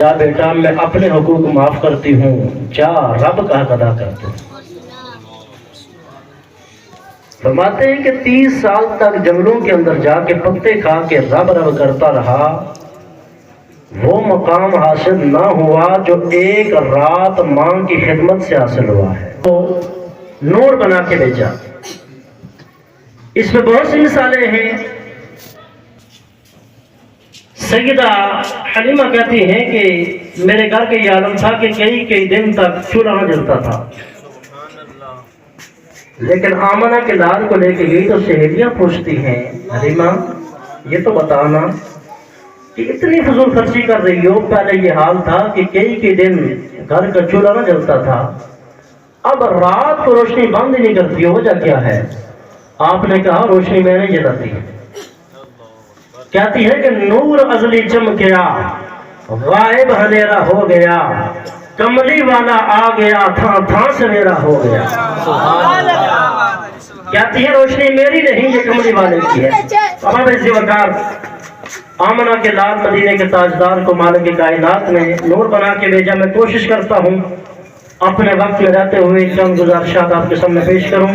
جا بیٹا میں اپنے حقوق معاف کرتی ہوں، جا رب کا حق ادا کر دو۔ فرماتے ہیں کہ 30 سال تک جنگلوں کے اندر جا کے پتے کھا کے رب رب کرتا رہا، وہ مقام حاصل نہ ہوا جو ایک رات ماں کی خدمت سے حاصل ہوا ہے۔ تو نور بنا کے بھیجا۔ اس میں بہت سی مثالیں ہیں۔ سیدہ حلیمہ کہتی ہیں کہ میرے گھر کا یہ عالم تھا کہ کئی دن تک چولہا نہ جلتا تھا، لیکن آمنہ کے لال کو لے کے گئی تو سہیلیاں پوچھتی ہیں، حلیمہ یہ تو بتانا کہ اتنی فضول خرچی کر رہی ہو، پہلے یہ حال تھا کہ کئی دن گھر کا چولہا نہ جلتا تھا، اب رات کو روشنی بند ہی نہیں کرتی ہو، وجہ کیا ہے؟ آپ نے کہا روشنی میں نہیں جلاتی۔ کہتی ہے کہ نور ازلی چمکیا، غائب اندھیرا ہو گیا، کملی والا آ گیا، تھا سویرا ہو گیا۔ کہتی ہے روشنی میری نہیں، یہ کملی والے کی ہے۔ اب ایسی وقار آمنہ کے لال مدینے کے تاجدار کو مالک کائنات نے نور بنا کے بھیجا۔ میں کوشش کرتا ہوں اپنے وقت میں رہتے ہوئے چند گزارشات آپ کے سامنے پیش کروں۔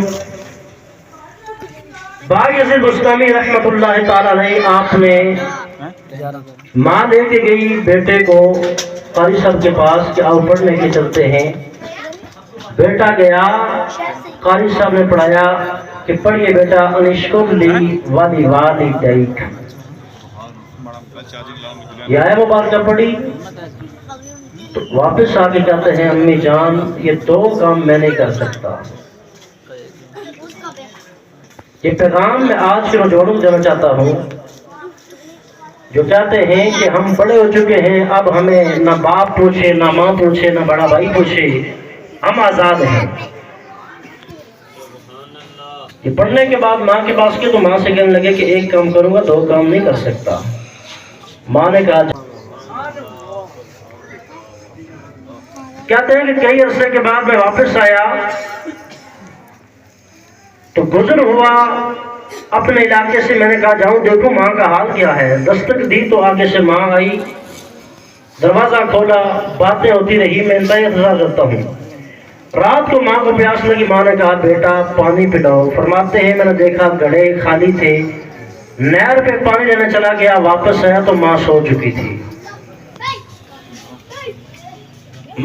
بایزید بستامی رحمت اللہ تعالی علیہ، آپ نے ماں لے کے گئی بیٹے کو قاری صاحب کے پاس کہ آؤ پڑھنے کے چلتے ہیں۔ بیٹا گیا، قاری صاحب نے پڑھایا کہ پڑھیے بیٹا، انشکر لی والی والی دیکھ، یہ آیا مبارکہ پڑھی تو واپس آ کے کہتے ہیں امی جان یہ 2 کام میں نہیں کر سکتا۔ یہ پیغام میں آج کے نوجوانوں کو دینا چاہتا ہوں جو کہتے ہیں کہ ہم بڑے ہو چکے ہیں، اب ہمیں نہ باپ پوچھے، نہ ماں پوچھے، نہ بڑا بھائی پوچھے، ہم آزاد ہیں۔ یہ پڑھنے کے بعد ماں کے پاس کے تو ماں سے کہنے لگے کہ 1 کام کروں گا 2 کام نہیں کر سکتا۔ ماں نے کہا، کہتے ہیں کہ کئی عرصے کے بعد میں واپس آیا تو گزر ہوا اپنے علاقے سے، میں نے کہا جاؤں دیکھوں ماں کا حال کیا ہے۔ دستک دی تو آگے سے ماں آئی، دروازہ کھولا، باتیں ہوتی رہی، میں انتہائی انتظار کرتا ہوں۔ رات کو ماں کو پیاس لگی، ماں نے کہا بیٹا پانی پلاؤ۔ فرماتے ہیں میں نے دیکھا گھڑے خالی تھے، نہر پہ پانی لینے چلا گیا، واپس آیا تو ماں سو چکی تھی۔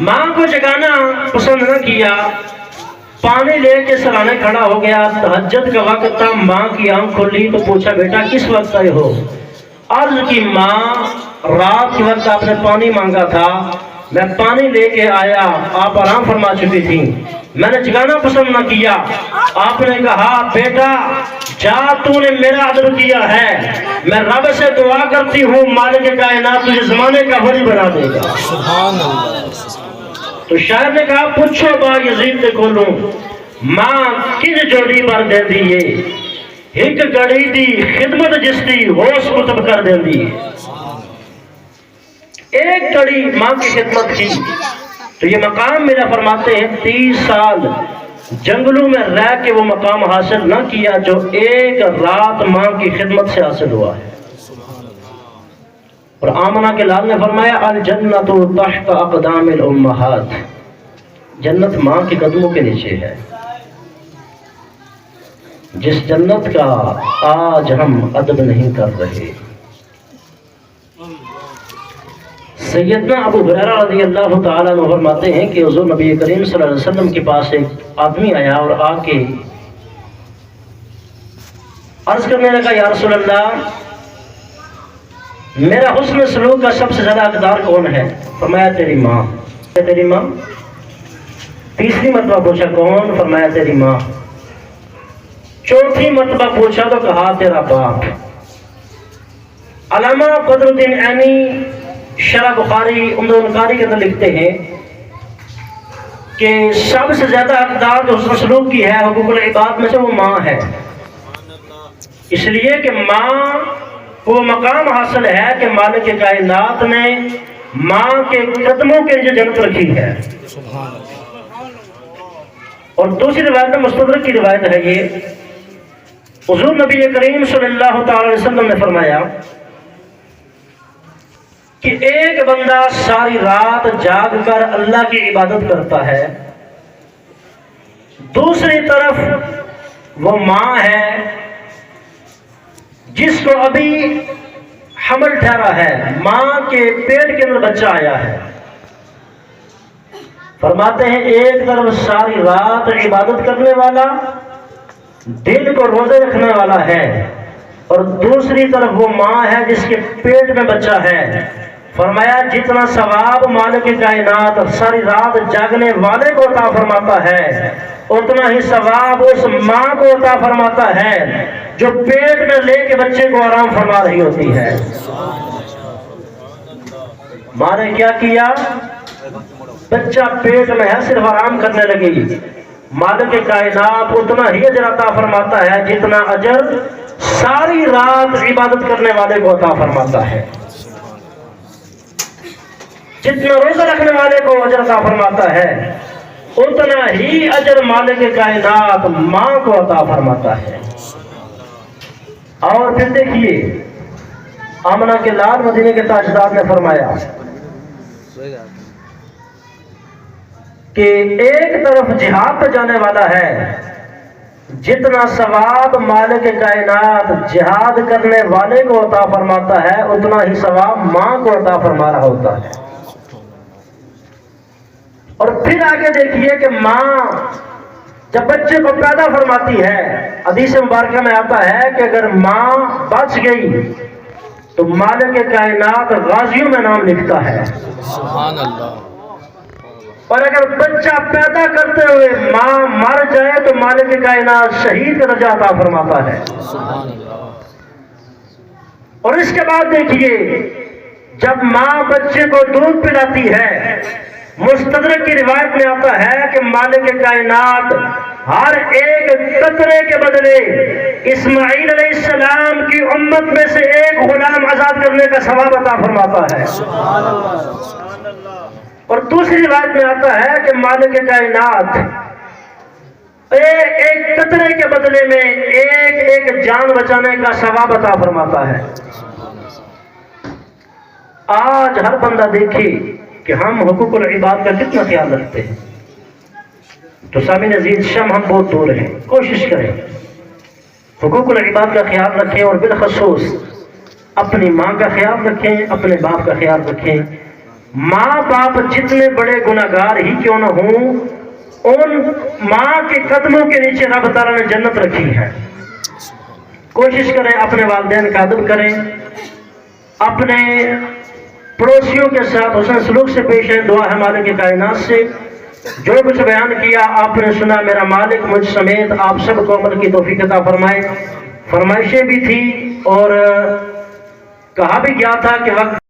ماں کو جگانا پسند نہ کیا، پانی لے کے سرانے کھڑا ہو گیا۔ تہجد کا وقت تھا، ماں کی آنکھ کھولی تو پوچھا بیٹا کس وقت آئے ہو؟ عرض کی ماں رات کے وقت آپ نے پانی مانگا تھا، میں پانی لے کے آیا، آپ آرام فرما چکی تھی، میں نے جگانا پسند نہ کیا۔ آپ نے کہا بیٹا جا تو نے میرا عدل کیا ہے، میں رب سے دعا کرتی ہوں مالک کائنات تجھے زمانے کا ولی بنا دے گا۔ سبحان اللہ۔ تو شاعر نے کہا پوچھو با یزید کو لوں، ماں کن جوڑی پر دے دیئے، ایک گڑی دی خدمت جس دی ہوش کتب کر دے دی۔ ایک گڑی ماں کی خدمت کی تو یہ مقام میرا فرماتے ہیں 30 سال جنگلوں میں رہ کے وہ مقام حاصل نہ کیا جو ایک رات ماں کی خدمت سے حاصل ہوا ہے۔ اور آمنہ کے لال نے فرمایا الجنت تحت اقدام الامہات، جنت ماں کے قدموں کے نیچے ہے۔ جس جنت کا آج ہم ادب نہیں کر رہے۔ سیدنا ابو ہریرہ رضی اللہ تعالیٰ عنہ فرماتے ہیں کہ حضور نبی کریم صلی اللہ علیہ وسلم کے پاس ایک آدمی آیا اور آ کے عرض کرنے لگا یا رسول اللہ میرا حسن سلوک کا سب سے زیادہ حقدار کون ہے؟ فرمایا تیری ماں۔ تیری ماں؟ تیسری مرتبہ پوچھا کون؟ فرمایا تیری ماں۔ چوتھی مرتبہ پوچھا تو کہا تیرا باپ۔ علامہ بدر الدین عینی شرح بخاری عمدہ القاری کے اندر لکھتے ہیں کہ سب سے زیادہ حقدار جو حسن سلوک کی ہے حقوق العباد میں سے وہ ماں ہے، اس لیے کہ ماں وہ مقام حاصل ہے کہ مالک کائنات نے ماں کے قدموں کے لیے جنت رکھی ہے۔ اور دوسری روایت میں مستدرک کی روایت ہے، یہ حضور نبی کریم صلی اللہ تعالی علیہ وسلم نے فرمایا کہ ایک بندہ ساری رات جاگ کر اللہ کی عبادت کرتا ہے، دوسری طرف وہ ماں ہے جس کو ابھی حمل ٹھہرا ہے، ماں کے پیٹ کے اندر بچہ آیا ہے۔ فرماتے ہیں ایک طرف ساری رات عبادت کرنے والا، دل کو روزے رکھنے والا ہے، اور دوسری طرف وہ ماں ہے جس کے پیٹ میں بچہ ہے۔ فرمایا جتنا ثواب مالک کائنات ساری رات جاگنے والے کو عطا فرماتا ہے، اتنا ہی ثواب اس ماں کو عطا فرماتا ہے جو پیٹ میں لے کے بچے کو آرام فرما رہی ہوتی ہے۔ ماں نے کیا کیا؟ بچہ پیٹ میں ہے، صرف آرام کرنے لگی، مالک کائنات اتنا ہی اجر عطا فرماتا ہے جتنا اجر ساری رات عبادت کرنے والے کو عطا فرماتا ہے، جتنا روزہ رکھنے والے کو اجر عطا فرماتا ہے اتنا ہی اجر مالک کائنات ماں کو عطا فرماتا ہے۔ اور پھر دیکھیے آمنہ کے لال مدینے کے تاجدار نے فرمایا کہ ایک طرف جہاد پہ جانے والا ہے، جتنا ثواب مالک کائنات جہاد کرنے والے کو عطا فرماتا ہے اتنا ہی ثواب ماں کو عطا فرما رہا ہوتا ہے۔ اور پھر آگے دیکھیے کہ ماں جب بچے کو پیدا فرماتی ہے، حدیث مبارکہ میں آتا ہے کہ اگر ماں بچ گئی تو مالک کائنات غازیوں میں نام لکھتا ہے، سبحان اللہ۔ اور اگر بچہ پیدا کرتے ہوئے ماں مر جائے تو مالک کائنات شہید کا درجہ عطا فرماتا ہے۔ سبحان اللہ۔ اور اس کے بعد دیکھیے جب ماں بچے کو دودھ پلاتی ہے، مستدرک کی روایت میں آتا ہے کہ مالک کائنات ہر ایک قطرے کے بدلے اسماعیل علیہ السلام کی امت میں سے ایک غلام آزاد کرنے کا ثواب عطا فرماتا ہے۔ اور دوسری روایت میں آتا ہے کہ مالک کائنات ایک قطرے کے بدلے میں ایک ایک جان بچانے کا ثواب عطا فرماتا ہے۔ آج ہر بندہ دیکھے کہ ہم حقوق العباد کا کتنا خیال رکھتے ہیں، تو سامعین عزیز شم ہم بہت دور ہیں، کوشش کریں حقوق العباد کا خیال رکھیں، اور بالخصوص اپنی ماں کا خیال رکھیں، اپنے باپ کا خیال رکھیں۔ ماں باپ جتنے بڑے گناہگار ہی کیوں نہ ہوں، ان ماں کے قدموں کے نیچے رب تعالیٰ نے جنت رکھی ہے۔ کوشش کریں اپنے والدین کا ادب کریں، اپنے پڑوسیوں کے ساتھ حسن سلوک سے پیش آئیں۔ دعا ہے مالک کائنات سے جو کچھ بیان کیا آپ نے سنا، میرا مالک مجھ سمیت آپ سب کو عمل کی توفیق عطا فرمائے۔ فرمائشیں بھی تھی اور کہا بھی گیا تھا کہ وقت